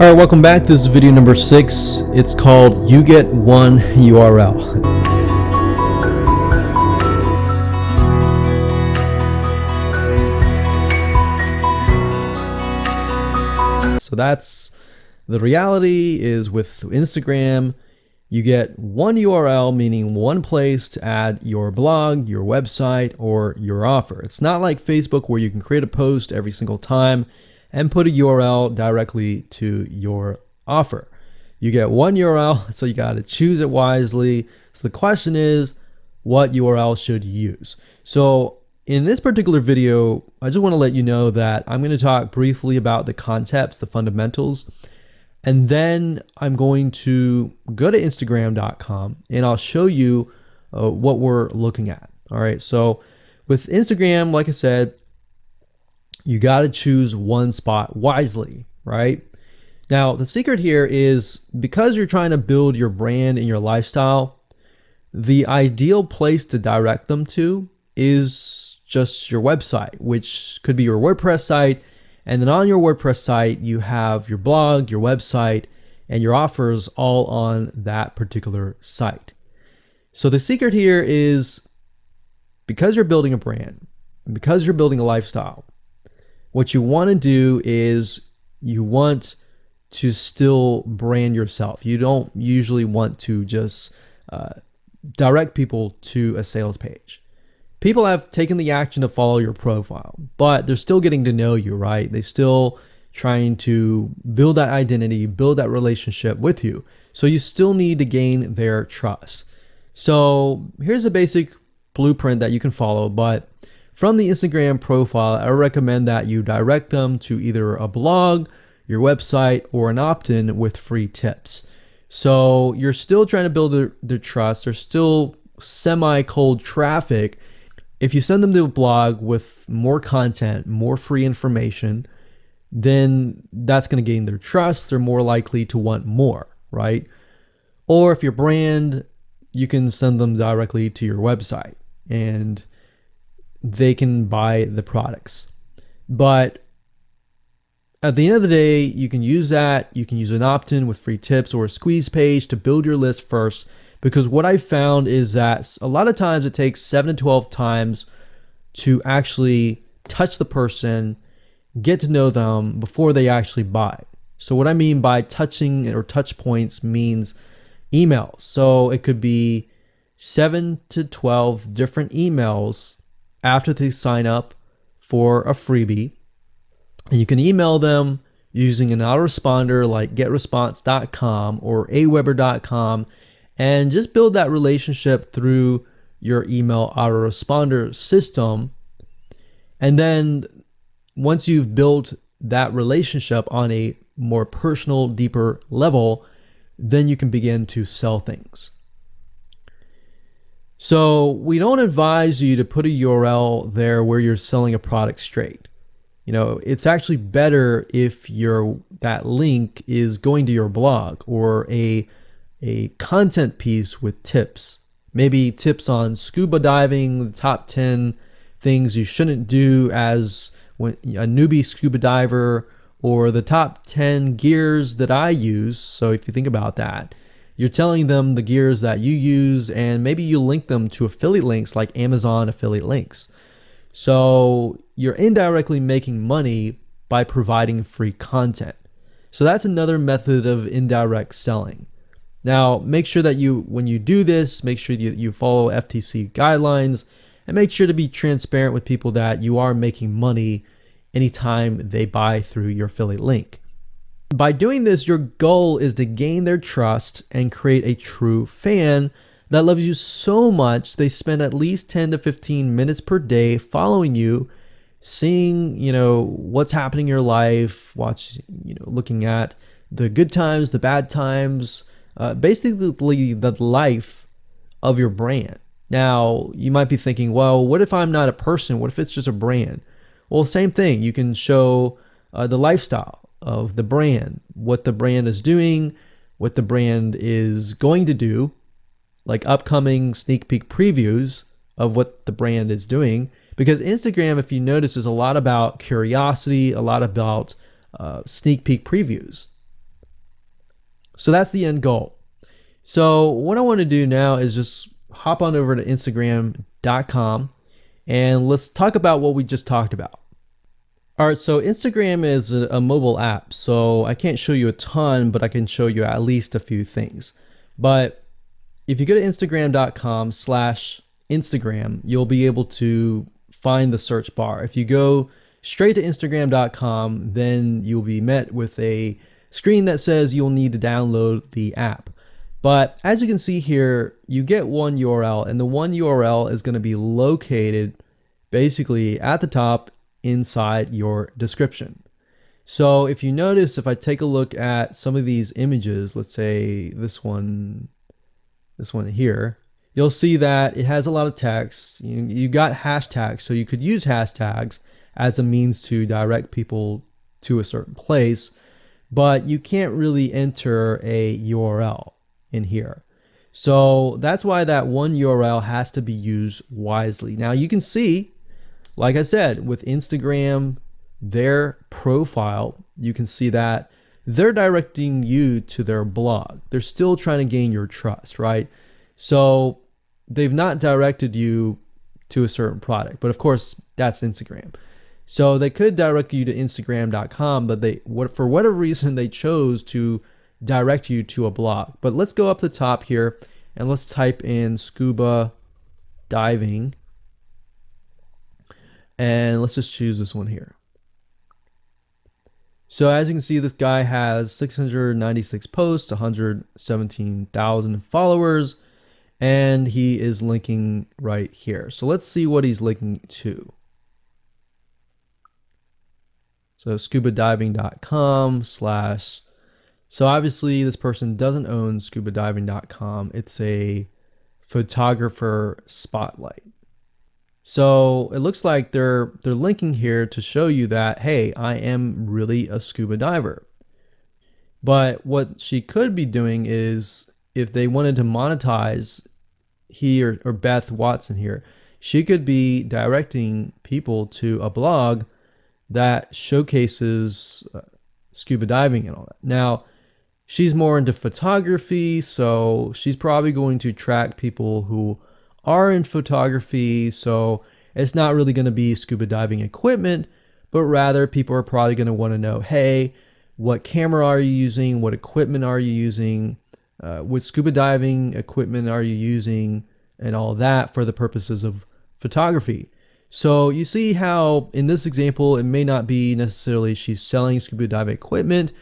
All right, welcome back. This is video number 6. It's called You Get One URL. So that's the reality is with Instagram, you get one URL, meaning one place to add your blog, your website, or your offer. It's not like Facebook where you can create a post every single time and put a URL directly to your offer. You get one URL, so you got to choose it wisely. So the question is, what URL should you use? So in this particular video, I just want to let you know that I'm going to talk briefly about the concepts, the fundamentals, and then I'm going to go to Instagram.com and I'll show you what we're looking at. All right, so with Instagram, like I said, you got to choose one spot wisely, right? Now, the secret here is because you're trying to build your brand and your lifestyle, the ideal place to direct them to is just your website, which could be your WordPress site. And then on your WordPress site, you have your blog, your website, and your offers all on that particular site. So the secret here is because you're building a brand, because you're building a lifestyle, what you want to do is you want to still brand yourself. You don't usually want to just direct people to a sales page. People have taken the action to follow your profile, but they're still getting to know you, right? They're still trying to build that identity, build that relationship with you. So you still need to gain their trust. So here's a basic blueprint that you can follow, but from the Instagram profile, I recommend that you direct them to either a blog, your website, or an opt-in with free tips. So you're still trying to build their trust. They're still semi-cold traffic. If you send them to a blog with more content, more free information, then that's going to gain their trust. They're more likely to want more, right? Or if your brand, you can send them directly to your website and they can buy the products. But at the end of the day, you can use that. You can use an opt-in with free tips or a squeeze page to build your list first. Because what I found is that a lot of times it takes 7 to 12 times to actually touch the person, get to know them before they actually buy. So what I mean by touching or touch points means emails. So it could be 7 to 12 different emails after they sign up for a freebie. And you can email them using an autoresponder like getresponse.com or aweber.com and just build that relationship through your email autoresponder system. And then once you've built that relationship on a more personal, deeper level, then you can begin to sell things. So we don't advise you to put a URL there where you're selling a product straight. You know, it's actually better if that link is going to your blog or a content piece with tips. Maybe tips on scuba diving, the top 10 things you shouldn't do as a newbie scuba diver, or the top 10 gears that I use. So if you think about that, you're telling them the gears that you use, and maybe you link them to affiliate links like Amazon affiliate links. So you're indirectly making money by providing free content. So that's another method of indirect selling. Now, make sure that when you do this, make sure you follow FTC guidelines and make sure to be transparent with people that you are making money anytime they buy through your affiliate link. By doing this, your goal is to gain their trust and create a true fan that loves you so much they spend at least 10 to 15 minutes per day following you, seeing, what's happening in your life, looking at the good times, the bad times, basically the life of your brand. Now, you might be thinking, well, what if I'm not a person? What if it's just a brand? Well, same thing. You can show the lifestyle of the brand, what the brand is doing, what the brand is going to do, like upcoming sneak peek previews of what the brand is doing. Because Instagram, if you notice, is a lot about curiosity, a lot about sneak peek previews. So that's the end goal. So what I want to do now is just hop on over to Instagram.com and let's talk about what we just talked about. All right, so Instagram is a mobile app, so I can't show you a ton, but I can show you at least a few things. But if you go to Instagram.com/Instagram, you'll be able to find the search bar. If you go straight to Instagram.com, then you'll be met with a screen that says you'll need to download the app. But as you can see here, you get one URL, and the one URL is going to be located basically at the top inside your description. So if you notice, if I take a look at some of these images, let's say this one here, you'll see that it has a lot of text. You got hashtags, so you could use hashtags as a means to direct people to a certain place, but you can't really enter a URL in here. So that's why that one URL has to be used wisely. Now you can see, like I said, with Instagram, their profile, you can see that they're directing you to their blog. They're still trying to gain your trust, right? So they've not directed you to a certain product, but of course that's Instagram. So they could direct you to Instagram.com, but for whatever reason they chose to direct you to a blog. But let's go up the top here and let's type in scuba diving. And let's just choose this one here. So as you can see, this guy has 696 posts, 117,000 followers, and he is linking right here. So let's see what he's linking to. So scubadiving.com/. So obviously this person doesn't own scubadiving.com. It's a photographer spotlight. So it looks like they're linking here to show you that, hey, I am really a scuba diver. But what she could be doing is, if they wanted to monetize he or Beth Watson here, she could be directing people to a blog that showcases scuba diving and all that. Now, she's more into photography, so she's probably going to attract people who are in photography. So it's not really going to be scuba diving equipment, but rather people are probably going to want to know, hey, what camera are you using? What equipment are you using? What scuba diving equipment are you using? And all that for the purposes of photography. So you see how in this example, it may not be necessarily she's selling scuba diving equipment,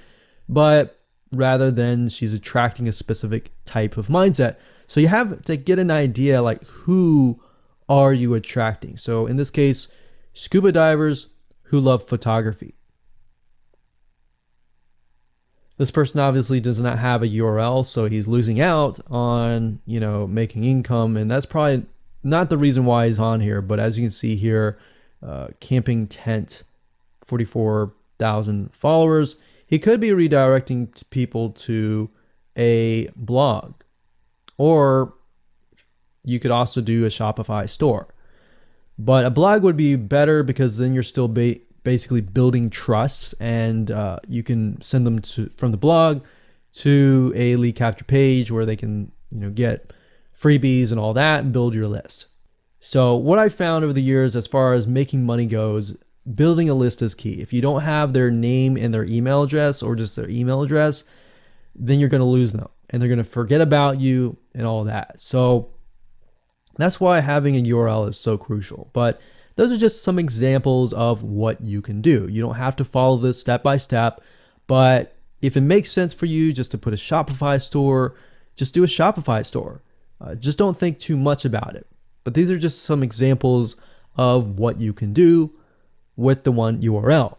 but rather than she's attracting a specific type of mindset. So you have to get an idea, like, who are you attracting? So in this case, scuba divers who love photography. This person obviously does not have a URL, so he's losing out on, making income, and that's probably not the reason why he's on here. But as you can see here, camping tent, 44,000 followers. He could be redirecting people to a blog, or you could also do a Shopify store. But a blog would be better because then you're still basically building trust, and you can send them from the blog to a lead capture page where they can get freebies and all that and build your list. So what I found over the years as far as making money goes, building a list is key. If you don't have their name and their email address, or just their email address, then you're going to lose them and they're going to forget about you and all that. So that's why having a URL is so crucial. But those are just some examples of what you can do. You don't have to follow this step by step, but if it makes sense for you just to put a Shopify store, just do a Shopify store. Just don't think too much about it. But these are just some examples of what you can do with the one URL.